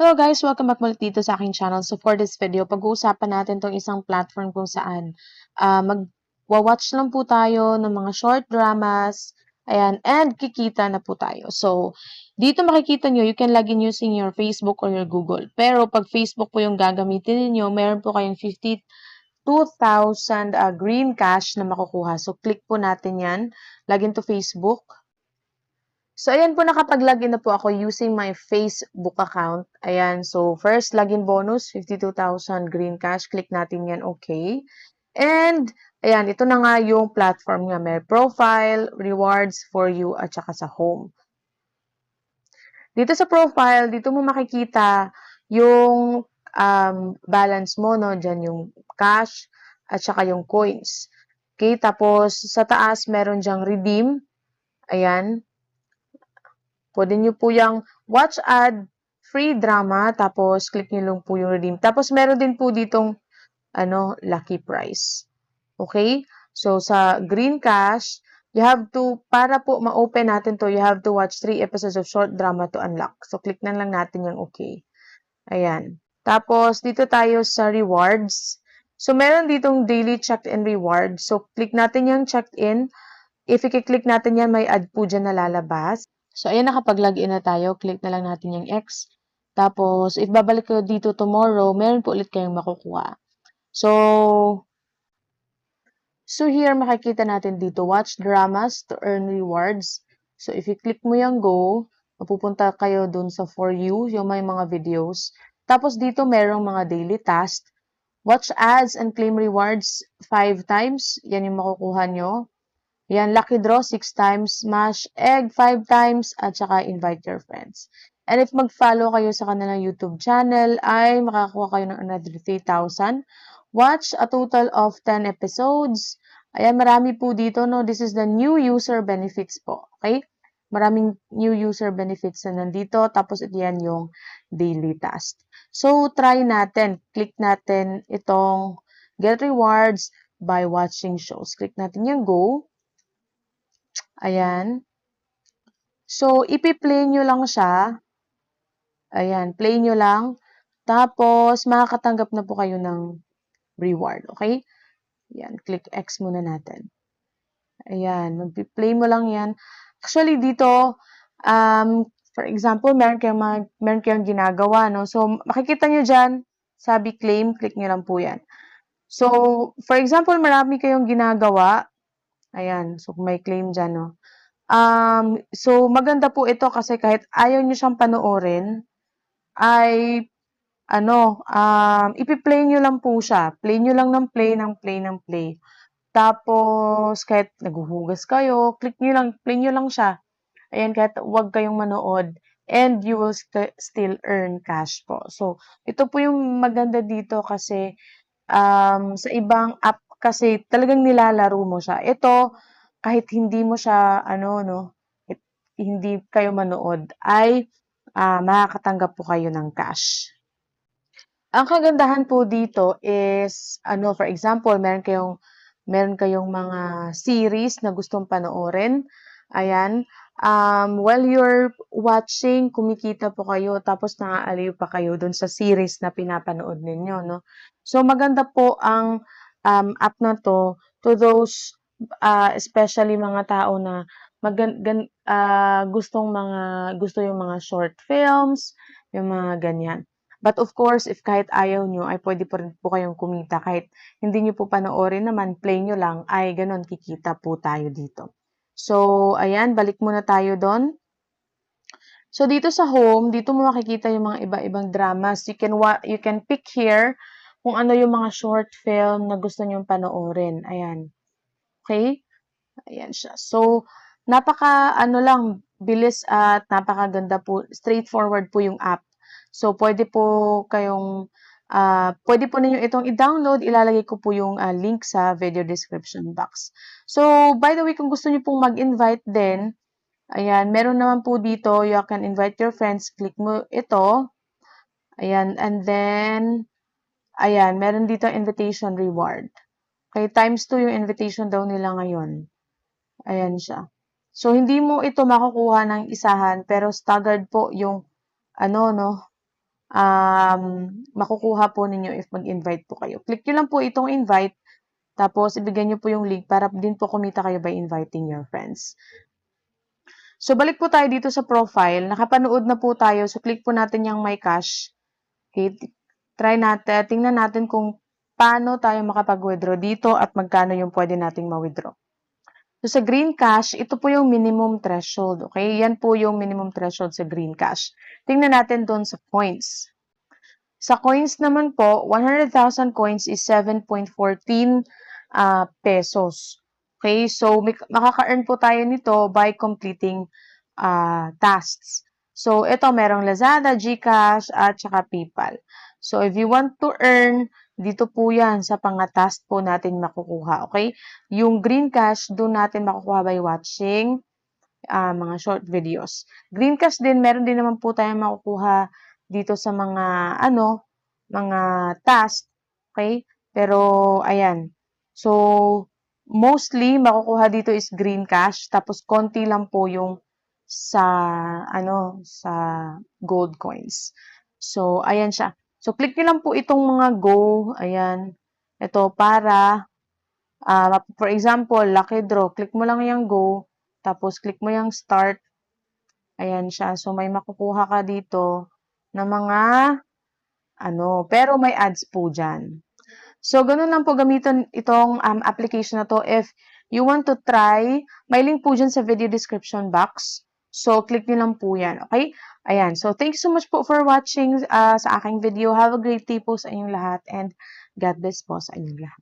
Hello guys! Welcome back ulit dito sa aking channel. So for this video, pag-uusapan natin tong isang platform kung saan mag-watch lang po tayo ng mga short dramas, ayan, and kikita na po tayo. So, dito makikita nyo, you can log in using your Facebook or your Google. Pero pag Facebook po yung gagamitin niyo, meron po kayong 52,000 green cash na makukuha. So, click po natin yan. Login to Facebook. So, ayan po, nakapag-login na po ako using my Facebook account. Ayan, so first, login bonus, 52,000 green cash. Click natin yan, okay. And, ayan, ito na nga yung platform nga. May profile, rewards for you, at saka sa home. Dito sa profile, dito mo makikita yung balance mo, no? Diyan yung cash, at saka yung coins. Okay, tapos sa taas, meron dyang redeem. Ayan. Pwede nyo po yung watch ad, free drama, tapos click nyo lang po yung redeem. Tapos meron din po ditong lucky prize. Okay? So, sa green cash, you have to, para po ma-open natin to, you have to watch 3 episodes of short drama to unlock. So, click na lang natin yung okay. Ayan. Tapos, dito tayo sa rewards. So, meron ditong daily checked-in reward. So, click natin yung checked-in. If i-click natin yan, may ad po dyan na lalabas. So, ayan, nakapag-login na tayo. Click na lang natin yung X. Tapos, if babalik ko dito tomorrow, meron po ulit kayong makukuha. So here, makikita natin dito, watch dramas to earn rewards. So, if i-click mo yung go, mapupunta kayo dun sa For You, yung may mga videos. Tapos, dito merong mga daily tasks. Watch ads and claim rewards 5 times. Yan yung makukuha nyo. Yan, lucky draw 6 times, smash egg 5 times, at saka invite your friends. And if mag-follow kayo sa kanilang YouTube channel, ay makakuha kayo ng another 3,000. Watch a total of 10 episodes. Ayan, marami po dito, no? This is the new user benefits po, okay? Maraming new user benefits na nandito. Tapos, yan yung daily task. So, try natin. Click natin itong get rewards by watching shows. Click natin yung go. Ayan. So, ipi-play nyo lang siya. Ayan, play nyo lang. Tapos, makakatanggap na po kayo ng reward, okay? Ayan, click X muna natin. Ayan, mag-play mo lang yan. Actually, dito, for example, meron kayong ginagawa, no? So, makikita nyo dyan, sabi claim, click nyo lang po yan. So, for example, marami kayong ginagawa. Ayan, so may claim dyan, no? So maganda po ito kasi kahit ayaw nyo siyang panoorin, ay ipi-play nyo lang po siya. Play nyo lang ng play, ng play, ng play. Tapos, kahit naghuhugas kayo, click nyo lang, play nyo lang siya. Ayan, kahit huwag kayong manood. And you will still earn cash po. So, ito po yung maganda dito kasi sa ibang app kasi talagang nilalaro mo siya. Ito, kahit hindi mo siya, hindi kayo manood, ay makakatanggap po kayo ng cash. Ang kagandahan po dito is, for example, meron kayong mga series na gustong panoorin. Ayan. While you're watching, kumikita po kayo, tapos naaaliw pa kayo dun sa series na pinapanood ninyo, no? So, maganda po ang app na to those, especially mga tao na gusto yung mga short films, yung mga ganyan. But of course, if kahit ayaw nyo, ay pwede po rin po kayong kumita. Kahit hindi nyo po panoorin naman, play nyo lang, ay ganun, kikita po tayo dito. So, ayan, balik muna tayo doon. So, dito sa home, dito mo makikita yung mga iba-ibang dramas. You can pick here kung ano yung mga short film na gusto nyong panoorin. Ayan. Okay? Ayan siya. So, bilis at napakaganda po. Straightforward po yung app. So, pwede po ninyo itong i-download. Ilalagay ko po yung link sa video description box. So, by the way, kung gusto niyo pong mag-invite din, ayan, meron naman po dito, you can invite your friends. Click mo ito. Ayan, and then, ayan, meron dito invitation reward. Okay, times 2 yung invitation daw nila ngayon. Ayan siya. So, hindi mo ito makukuha ng isahan, pero staggered po yung, makukuha po ninyo if mag-invite po kayo. Click nyo lang po itong invite, tapos ibigay nyo po yung link para din po kumita kayo by inviting your friends. So, balik po tayo dito sa profile. Nakapanood na po tayo. So, click po natin yung My Cash. Okay, try natin, tingnan natin kung paano tayo makapag-withdraw dito at magkano yung pwede nating ma-withdraw. So, sa Green Cash, ito po yung minimum threshold. Okay, yan po yung minimum threshold sa Green Cash. Tingnan natin doon sa coins. Sa coins naman po, 100,000 coins is 7.14 pesos. Okay, so makaka-earn po tayo nito by completing tasks. So, ito merong Lazada, GCash, at saka PayPal. So, if you want to earn, dito po yan sa task po natin makukuha. Okay? Yung Green Cash, doon natin makukuha by watching mga short videos. Green Cash din, meron din naman po tayong makukuha dito sa mga, mga task. Okay? Pero, ayan. So, mostly, makukuha dito is Green Cash. Tapos, konti lang po yung sa, sa gold coins. So, ayan siya. So, click nyo lang po itong mga go. Ayan. Ito, para, for example, lucky draw. Click mo lang yung go. Tapos, click mo yung start. Ayan siya. So, may makukuha ka dito na mga, pero may ads po dyan. So, ganun lang po gamitin itong application na to. If you want to try, may link po dyan sa video description box. So, click nyo lang po yan. Okay? Ayan. So, thank you so much po for watching sa aking video. Have a great day po sa inyong lahat and God bless po sa inyong lahat.